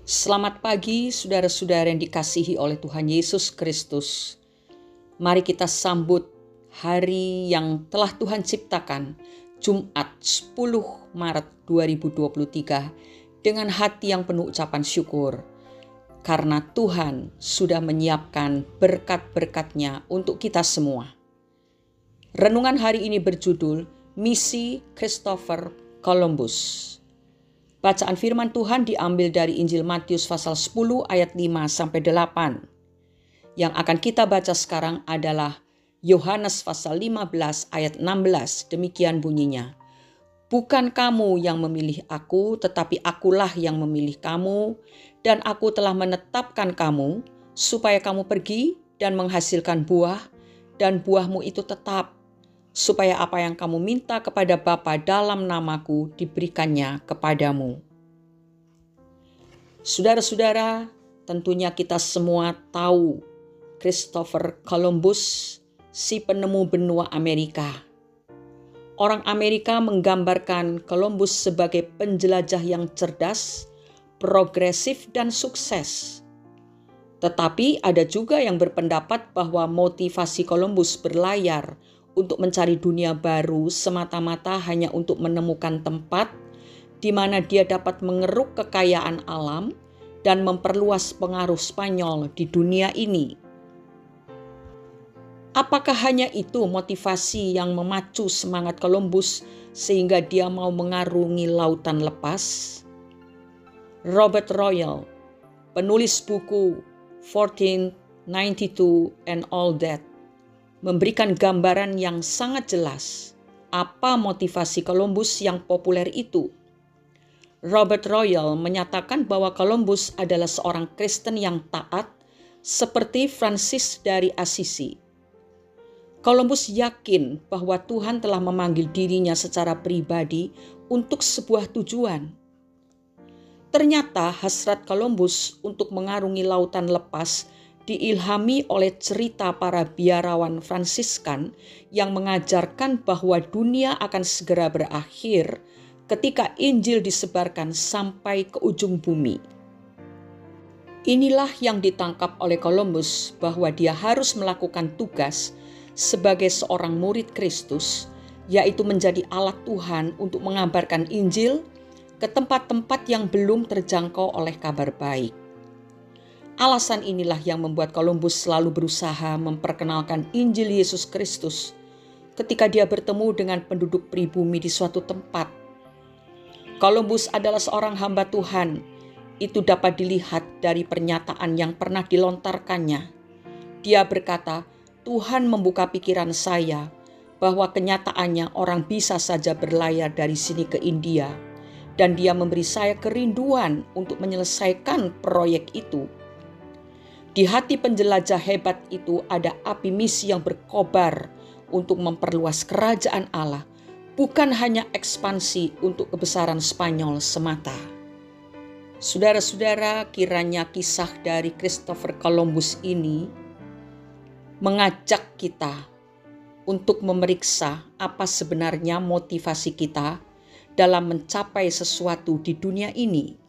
Selamat pagi saudara-saudara yang dikasihi oleh Tuhan Yesus Kristus. Mari kita sambut hari yang telah Tuhan ciptakan, Jumat 10 Maret 2023, dengan hati yang penuh ucapan syukur. Karena Tuhan sudah menyiapkan berkat-berkat-Nya untuk kita semua. Renungan hari ini berjudul Misi Christopher Columbus. Bacaan firman Tuhan diambil dari Injil Matius pasal 10 ayat 5-8. Yang akan kita baca sekarang adalah Yohanes pasal 15 ayat 16. Demikian bunyinya. Bukan kamu yang memilih aku, tetapi akulah yang memilih kamu, dan aku telah menetapkan kamu, supaya kamu pergi dan menghasilkan buah, dan buahmu itu tetap, supaya apa yang kamu minta kepada Bapa dalam namaku diberikannya kepadamu. Saudara-saudara, tentunya kita semua tahu Christopher Columbus, si penemu benua Amerika. Orang Amerika menggambarkan Columbus sebagai penjelajah yang cerdas, progresif, dan sukses. Tetapi ada juga yang berpendapat bahwa motivasi Columbus berlayar untuk mencari dunia baru semata-mata hanya untuk menemukan tempat di mana dia dapat mengeruk kekayaan alam dan memperluas pengaruh Spanyol di dunia ini. Apakah hanya itu motivasi yang memacu semangat Columbus sehingga dia mau mengarungi lautan lepas? Robert Royal, penulis buku 1492 and All That, memberikan gambaran yang sangat jelas apa motivasi Columbus yang populer itu. Robert Royal menyatakan bahwa Columbus adalah seorang Kristen yang taat seperti Francis dari Assisi. Columbus yakin bahwa Tuhan telah memanggil dirinya secara pribadi untuk sebuah tujuan. Ternyata hasrat Columbus untuk mengarungi lautan lepas diilhami oleh cerita para biarawan Fransiskan yang mengajarkan bahwa dunia akan segera berakhir ketika Injil disebarkan sampai ke ujung bumi. Inilah yang ditangkap oleh Columbus bahwa dia harus melakukan tugas sebagai seorang murid Kristus, yaitu menjadi alat Tuhan untuk mengabarkan Injil ke tempat-tempat yang belum terjangkau oleh kabar baik. Alasan inilah yang membuat Columbus selalu berusaha memperkenalkan Injil Yesus Kristus ketika dia bertemu dengan penduduk pribumi di suatu tempat. Columbus adalah seorang hamba Tuhan. Itu dapat dilihat dari pernyataan yang pernah dilontarkannya. Dia berkata, Tuhan membuka pikiran saya bahwa kenyataannya orang bisa saja berlayar dari sini ke India, dan dia memberi saya kerinduan untuk menyelesaikan proyek itu. Di hati penjelajah hebat itu ada api misi yang berkobar untuk memperluas kerajaan Allah, bukan hanya ekspansi untuk kebesaran Spanyol semata. Saudara-saudara, kiranya kisah dari Christopher Columbus ini mengajak kita untuk memeriksa apa sebenarnya motivasi kita dalam mencapai sesuatu di dunia ini.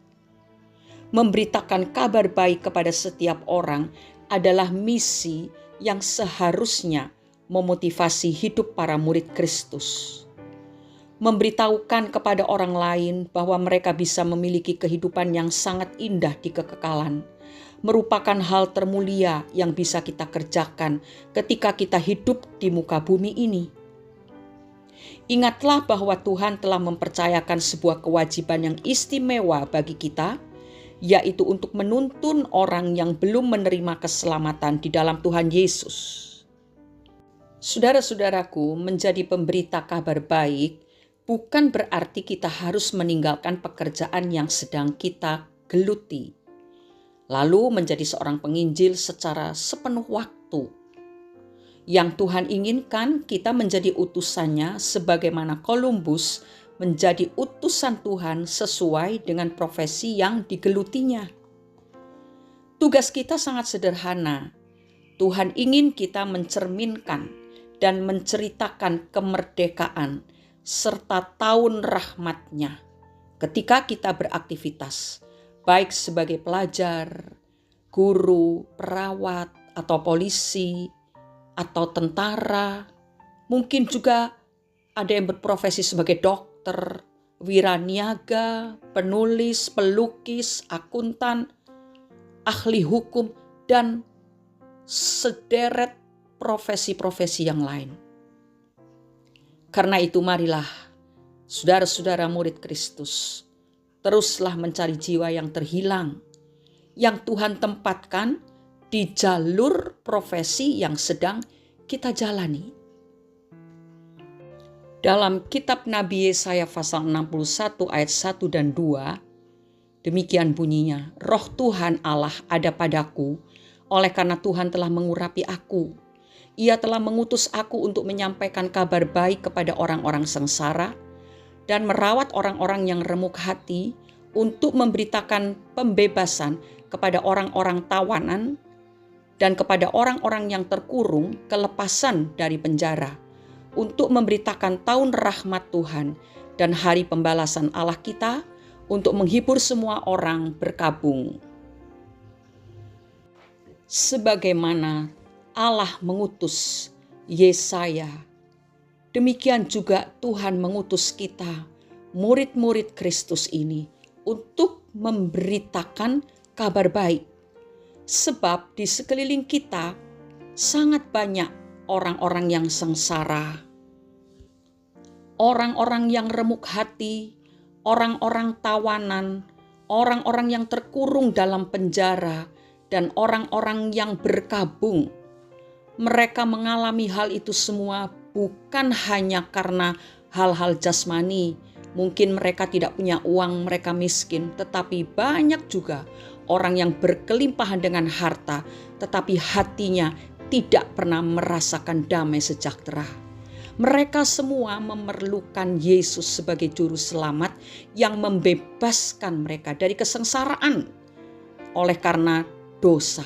Memberitakan kabar baik kepada setiap orang adalah misi yang seharusnya memotivasi hidup para murid Kristus. Memberitahukan kepada orang lain bahwa mereka bisa memiliki kehidupan yang sangat indah di kekekalan, merupakan hal termulia yang bisa kita kerjakan ketika kita hidup di muka bumi ini. Ingatlah bahwa Tuhan telah mempercayakan sebuah kewajiban yang istimewa bagi kita, yaitu untuk menuntun orang yang belum menerima keselamatan di dalam Tuhan Yesus. Saudara-saudaraku, menjadi pemberita kabar baik bukan berarti kita harus meninggalkan pekerjaan yang sedang kita geluti, lalu menjadi seorang penginjil secara sepenuh waktu. Yang Tuhan inginkan kita menjadi utusannya sebagaimana Columbus menjadi utusan Tuhan sesuai dengan profesi yang digelutinya. Tugas kita sangat sederhana. Tuhan ingin kita mencerminkan dan menceritakan kemerdekaan serta tahun rahmat-Nya ketika kita beraktivitas, baik sebagai pelajar, guru, perawat, atau polisi, atau tentara. Mungkin juga ada yang berprofesi sebagai dokter, wiraniaga, penulis, pelukis, akuntan, ahli hukum, dan sederet profesi-profesi yang lain. Karena itu marilah saudara-saudara murid Kristus, teruslah mencari jiwa yang terhilang, yang Tuhan tempatkan di jalur profesi yang sedang kita jalani. Dalam kitab Nabi Yesaya pasal 61 ayat 1 dan 2, demikian bunyinya, Roh Tuhan Allah ada padaku, oleh karena Tuhan telah mengurapi aku. Ia telah mengutus aku untuk menyampaikan kabar baik kepada orang-orang sengsara dan merawat orang-orang yang remuk hati, untuk memberitakan pembebasan kepada orang-orang tawanan dan kepada orang-orang yang terkurung kelepasan dari penjara, untuk memberitakan tahun rahmat Tuhan dan hari pembalasan Allah kita, untuk menghibur semua orang berkabung. Sebagaimana Allah mengutus Yesaya, demikian juga Tuhan mengutus kita, murid-murid Kristus ini, untuk memberitakan kabar baik. Sebab di sekeliling kita sangat banyak orang-orang yang sengsara, orang-orang yang remuk hati, orang-orang tawanan, orang-orang yang terkurung dalam penjara, dan orang-orang yang berkabung. Mereka mengalami hal itu semua bukan hanya karena hal-hal jasmani. Mungkin mereka tidak punya uang, mereka miskin, tetapi banyak juga orang yang berkelimpahan dengan harta, tetapi hatinya tidak pernah merasakan damai sejahtera. Mereka semua memerlukan Yesus sebagai juru selamat yang membebaskan mereka dari kesengsaraan oleh karena dosa,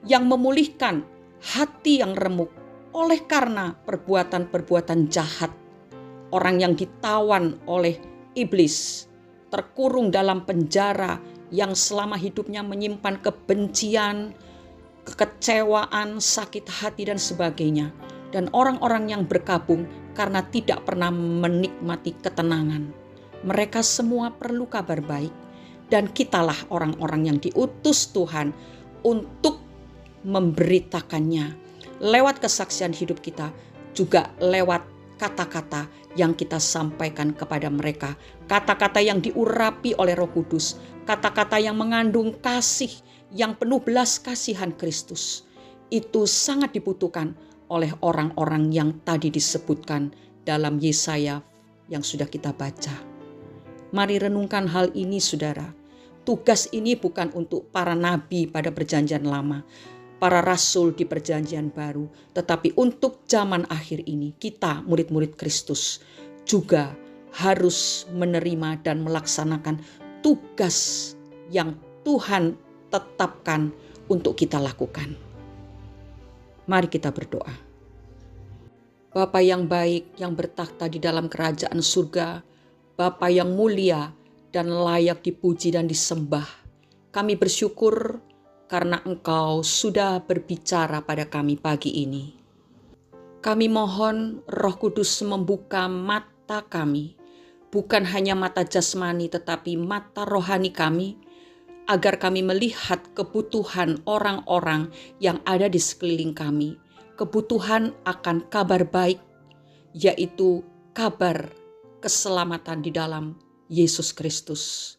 yang memulihkan hati yang remuk oleh karena perbuatan-perbuatan jahat. Orang yang ditawan oleh iblis, terkurung dalam penjara, yang selama hidupnya menyimpan kebencian, kekecewaan, sakit hati, dan sebagainya. Dan orang-orang yang berkabung karena tidak pernah menikmati ketenangan. Mereka semua perlu kabar baik. Dan kitalah orang-orang yang diutus Tuhan untuk memberitakannya. Lewat kesaksian hidup kita, juga lewat kata-kata yang kita sampaikan kepada mereka. Kata-kata yang diurapi oleh Roh Kudus. Kata-kata yang mengandung kasih, yang penuh belas kasihan Kristus. Itu sangat dibutuhkan oleh orang-orang yang tadi disebutkan dalam Yesaya yang sudah kita baca. Mari renungkan hal ini, saudara. Tugas ini bukan untuk para nabi pada perjanjian lama, para rasul di perjanjian baru, tetapi untuk zaman akhir ini, kita murid-murid Kristus juga harus menerima dan melaksanakan tugas yang Tuhan tetapkan untuk kita lakukan. Mari kita berdoa. Bapa yang baik, yang bertakhta di dalam kerajaan surga, Bapa yang mulia dan layak dipuji dan disembah, kami bersyukur karena Engkau sudah berbicara pada kami pagi ini. Kami mohon Roh Kudus membuka mata kami, bukan hanya mata jasmani tetapi mata rohani kami, agar kami melihat kebutuhan orang-orang yang ada di sekeliling kami, kebutuhan akan kabar baik, yaitu kabar keselamatan di dalam Yesus Kristus.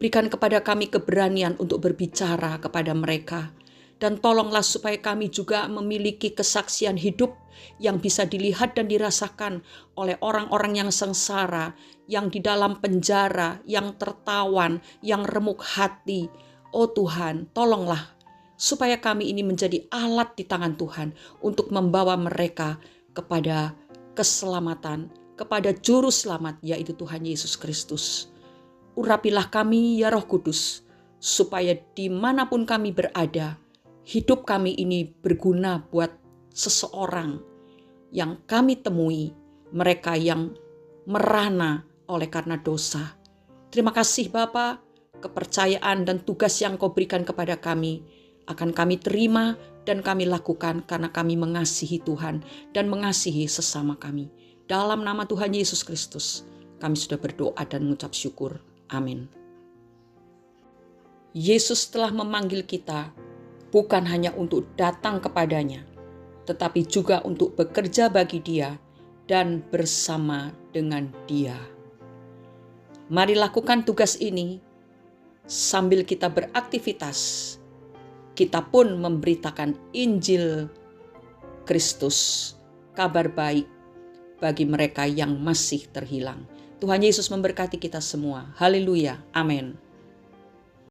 Berikan kepada kami keberanian untuk berbicara kepada mereka, dan tolonglah supaya kami juga memiliki kesaksian hidup yang bisa dilihat dan dirasakan oleh orang-orang yang sengsara, yang di dalam penjara, yang tertawan, yang remuk hati. Oh Tuhan, tolonglah supaya kami ini menjadi alat di tangan Tuhan untuk membawa mereka kepada keselamatan, kepada juru selamat, yaitu Tuhan Yesus Kristus. Urapilah kami ya Roh Kudus, supaya dimanapun kami berada, hidup kami ini berguna buat seseorang yang kami temui, mereka yang merana oleh karena dosa. Terima kasih Bapa, kepercayaan dan tugas yang Kau berikan kepada kami akan kami terima dan kami lakukan karena kami mengasihi Tuhan dan mengasihi sesama kami. Dalam nama Tuhan Yesus Kristus, kami sudah berdoa dan mengucap syukur. Amin. Yesus telah memanggil kita bukan hanya untuk datang kepadanya, tetapi juga untuk bekerja bagi Dia dan bersama dengan Dia. Mari lakukan tugas ini sambil kita beraktivitas. Kita pun memberitakan Injil Kristus, kabar baik bagi mereka yang masih terhilang. Tuhan Yesus memberkati kita semua. Haleluya. Amin.